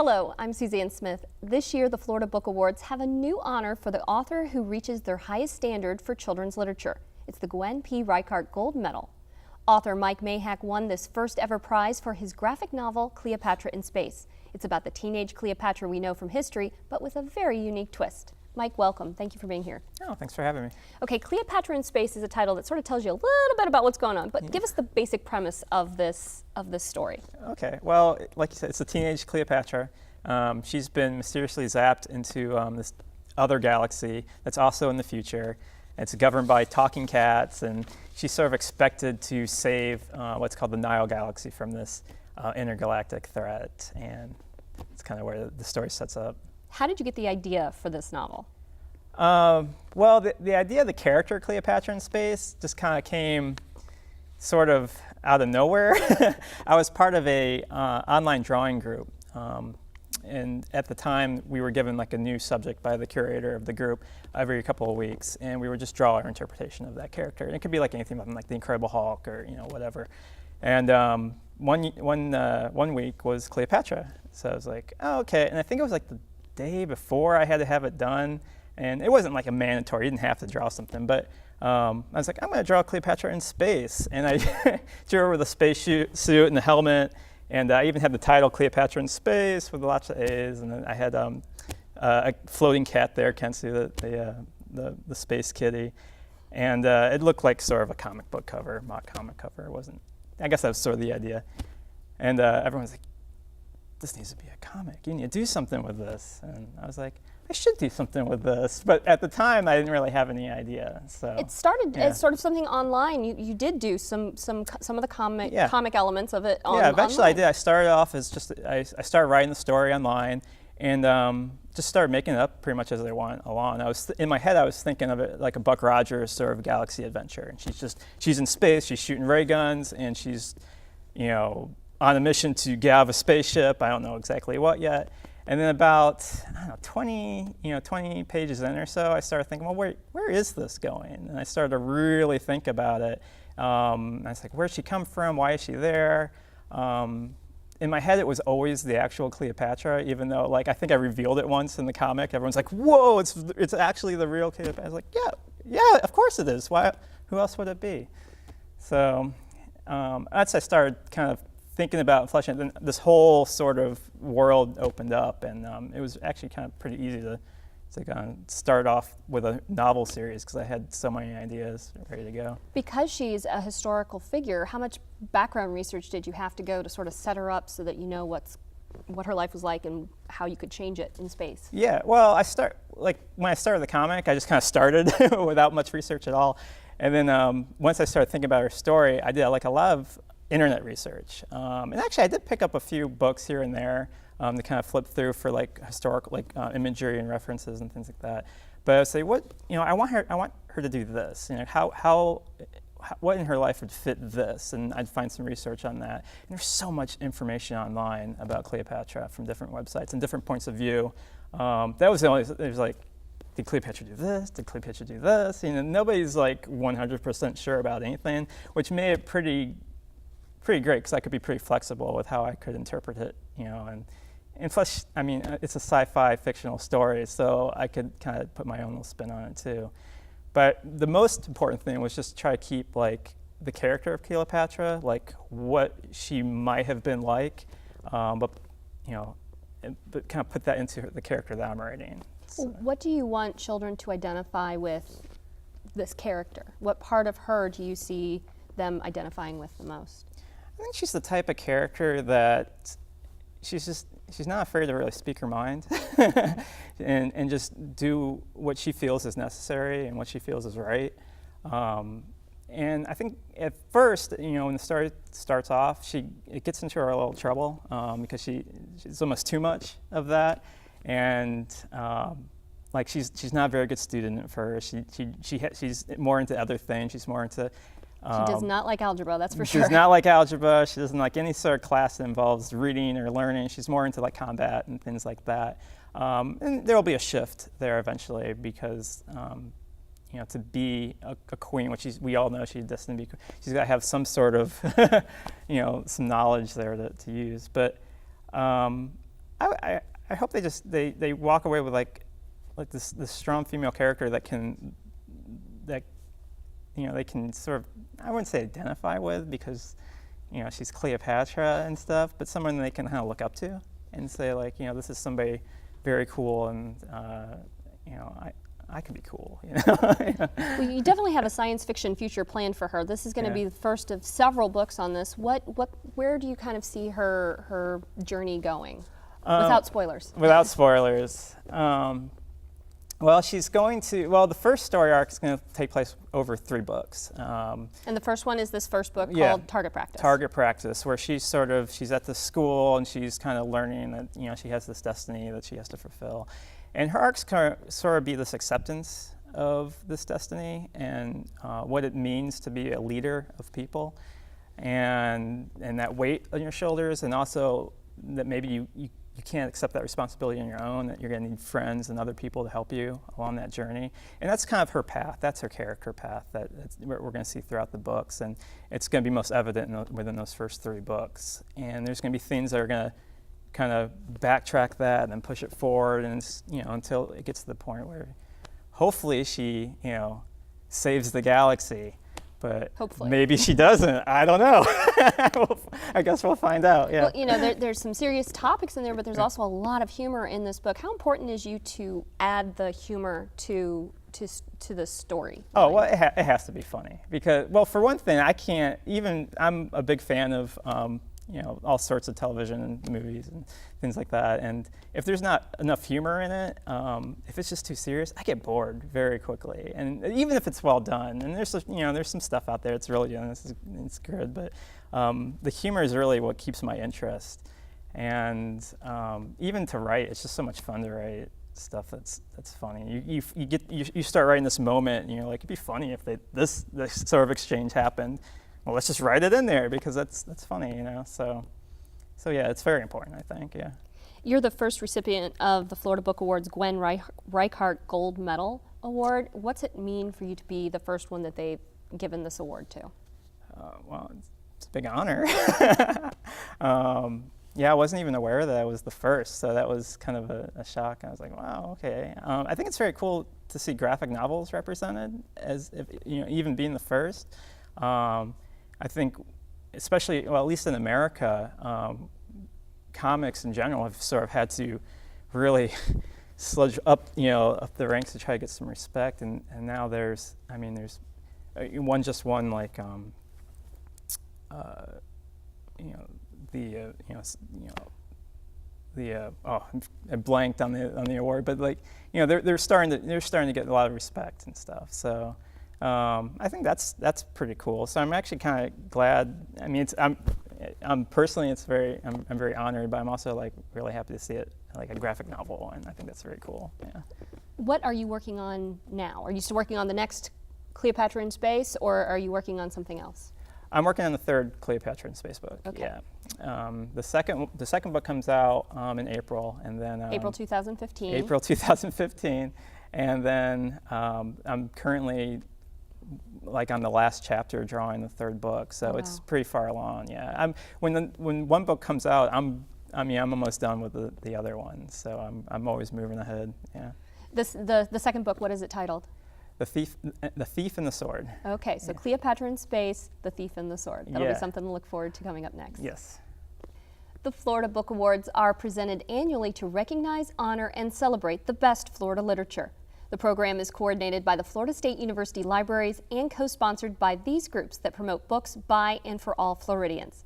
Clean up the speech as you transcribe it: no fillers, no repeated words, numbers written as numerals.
Hello, I'm Suzanne Smith. This year, the Florida Book Awards have a new honor for the author who reaches their highest standard for children's literature. It's the Gwen P. Reichert Gold Medal. Author Maihack won this first ever prize for his graphic novel, Cleopatra in Space. It's about the teenage Cleopatra we know from history, but with a very unique twist. Mike, welcome. Thank you for being here. Oh, thanks for having me. Okay, Cleopatra in Space is a title that sort of tells you a little bit about what's going on, but give us the basic premise of this story. Okay, well, like you said, it's a teenage Cleopatra. She's been mysteriously zapped into this other galaxy that's also in the future. It's governed by talking cats, and she's sort of expected to save what's called the Nile Galaxy from this intergalactic threat, and it's kind of where the story sets up. How did you get the idea for this novel? Well, the idea of the character Cleopatra in Space just kind of came sort of out of nowhere. I was part of a online drawing group, and at the time we were given like a new subject by the curator of the group every couple of weeks, and we would just draw our interpretation of that character. And it could be like anything like the Incredible Hulk or whatever. And one week was Cleopatra, so I was like, oh, okay. And I think it was like the day before I had to have it done, and it wasn't like a mandatory, you didn't have to draw something, but I was like, I'm going to draw Cleopatra in space, and I drew her with a space suit and the helmet, and I even had the title Cleopatra in Space with lots of A's, and then I had a floating cat there, Kensu, the space kitty, and it looked like sort of a comic book cover, mock comic cover. It wasn't, I guess that was sort of the idea, and everyone's like, this needs to be a comic. You need to do something with this. And I was like, I should do something with this. But at the time, I didn't really have any idea. So it started as sort of something online. You did do some of the comic elements of it. Yeah, eventually online. I did. I started off as just I started writing the story online, and just started making it up pretty much as I went along. In my head, I was thinking of it like a Buck Rogers sort of galaxy adventure. And she's in space. She's shooting ray guns, and she's on a mission to get out of a spaceship. I don't know exactly what yet. And then about 20 pages in or so, I started thinking, well, where is this going? And I started to really think about it. I was like, where'd she come from? Why is she there? In my head, it was always the actual Cleopatra, even though I think I revealed it once in the comic. Everyone's like, whoa, it's actually the real Cleopatra. I was like, yeah, of course it is. Why? Who else would it be? So as I started kind of thinking about fleshing it, then this whole sort of world opened up, and it was actually kind of pretty easy to start off with a novel series because I had so many ideas ready to go. Because she's a historical figure, how much background research did you have to go to sort of set her up so that you know what her life was like and how you could change it in space? Yeah, well, when I started the comic, I just kind of started without much research at all, and then once I started thinking about her story, I did a lot of internet research. And actually I did pick up a few books here and there to kind of flip through for historical imagery and references and things like that. But I would say, I want her to do this. What in her life would fit this? And I'd find some research on that. And there's so much information online about Cleopatra from different websites and different points of view. That was the only, there's did Cleopatra do this? Did Cleopatra do this? Nobody's 100% sure about anything, which made it pretty great because I could be pretty flexible with how I could interpret it, and plus, it's a sci-fi fictional story, so I could kind of put my own little spin on it too. But the most important thing was just try to keep the character of Cleopatra, what she might have been like, but kind of put that into the character that I'm writing. So. What do you want children to identify with this character? What part of her do you see them identifying with the most? I think she's the type of character that she's not afraid to really speak her mind and just do what she feels is necessary and what she feels is right. And I think at first, when the story starts off, it gets into a little trouble because she's almost too much of that, and she's not a very good student at first. She's more into other things. She's more into she does not like algebra, that's for sure. She does not like algebra. She doesn't like any sort of class that involves reading or learning. She's more into combat and things like that. And there will be a shift there eventually because, to be a queen, which we all know she's destined to be, she's got to have some sort of, some knowledge there to use. But I hope they walk away with like this strong female character that they can sort of, I wouldn't say identify with, because she's Cleopatra and stuff, but someone they can kind of look up to and say, like, this is somebody very cool, and I could be cool. Well, you definitely have a science fiction future planned for her. This is going to be the first of several books on this. Where do you kind of see her journey going, without spoilers? Without spoilers. Well, she's going to. Well, the first story arc is going to take place over 3 books. And the first one is this first book called Target Practice. Target Practice, where she's at the school and she's kind of learning that she has this destiny that she has to fulfill, and her arcs kind of sort of be this acceptance of this destiny and what it means to be a leader of people, and that weight on your shoulders, and also that maybe you can't accept that responsibility on your own, that you're going to need friends and other people to help you along that journey. And that's kind of her path. That's her character path that's we're going to see throughout the books. And it's going to be most evident within those first 3 books. And there's going to be things that are going to kind of backtrack that and then push it forward, and until it gets to the point where hopefully she saves the galaxy. But hopefully. Maybe she doesn't. I don't know. I guess we'll find out. Yeah. Well, there's some serious topics in there, but there's also a lot of humor in this book. How important is you to add the humor to the story? Oh, well, it has to be funny, because, well, for one thing, I'm a big fan of all sorts of television and movies and things like that. And if there's not enough humor in it, if it's just too serious, I get bored very quickly. And even if it's well done, and there's some stuff out there that's really it's good, but the humor is really what keeps my interest. And even to write, it's just so much fun to write stuff that's funny. You start writing this moment, and you're like, it'd be funny if this sort of exchange happened. Well, let's just write it in there because that's funny, So yeah, it's very important, I think. Yeah. You're the first recipient of the Florida Book Awards Gwen Reichert Gold Medal Award. What's it mean for you to be the first one that they've given this award to? Well, it's a big honor. Yeah, I wasn't even aware that I was the first, so that was kind of a shock. I was like, wow, okay. I think it's very cool to see graphic novels represented as even being the first. I think, especially, well, at least in America, comics in general have sort of had to really sludge up, up the ranks to try to get some respect. And now there's one just won like, I blanked on the award, but like, they're starting to get a lot of respect and stuff. So. I think that's pretty cool. So I'm actually kind of glad. I mean, I'm personally, I'm very honored, but I'm also like really happy to see it like a graphic novel, and I think that's very cool. Yeah. What are you working on now? Are you still working on the next Cleopatra in Space, or are you working on something else? I'm working on the 3rd Cleopatra in Space book. Okay. Yeah. The second book comes out in April, and then April 2015. April 2015, and then I'm currently like on the last chapter drawing the 3rd book, so it's pretty far along. Yeah, when one book comes out, I'm almost done with the other one, so I'm always moving ahead. Yeah. The second book, what is it titled? The Thief and the Sword. Okay, so Cleopatra in Space, The Thief and the Sword. That'll be something to look forward to coming up next. Yes. The Florida Book Awards are presented annually to recognize, honor, and celebrate the best Florida literature. The program is coordinated by the Florida State University Libraries and co-sponsored by these groups that promote books by and for all Floridians.